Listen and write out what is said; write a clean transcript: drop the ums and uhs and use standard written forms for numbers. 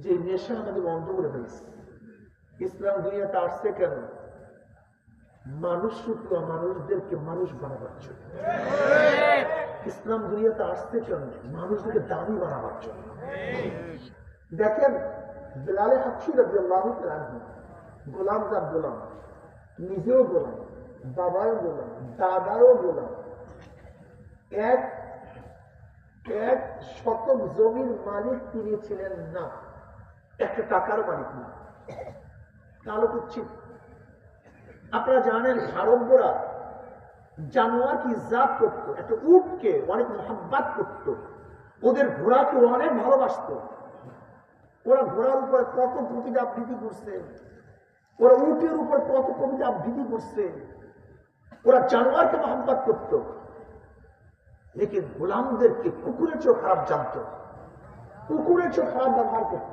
যে নেশা আমাদের বন্ধ করে ফেলছে। ইসলাম দুনিয়াতে আসছে কেন? মানুষ রূপা মানুষদেরকে মানুষ বানাবার জন্য। ইসলাম দুনিয়াতে আসছে কেন? মানুষদেরকে দামি বানাবার জন্য। দেখেন বেলালে হাবশী রাদিয়াল্লাহু তাআলা আনহু, গোলাম জাত গোলাম, নিজেও গোলাম, বাবাও গোলাম, দাদাও গোলাম, এক এক শতক জমির মালিক তিনি ছিলেন না, একটা টাকার মালিক না। কালো কুচ্ছিত। আপনারা জানেন আরবরা জানোয়ারকে ইজ্জাত করতো, একটা উটকে অনেক মোহাব্বত করত, ওদের ঘোড়াকে অনেক ভালোবাসত। ওরা ঘোড়ার উপর কত কবিতা আবৃত্তি করছে, ওরা উটের উপর কত কবিতা আবৃত্তি করছে, ওরা জানোয়ারকে মোহাব্বত করত। লেকিন গোলামদেরকে কুকুরের চেয়েও খারাপ জানতো, কুকুরের চেয়েও খারাপ ব্যবহার করত।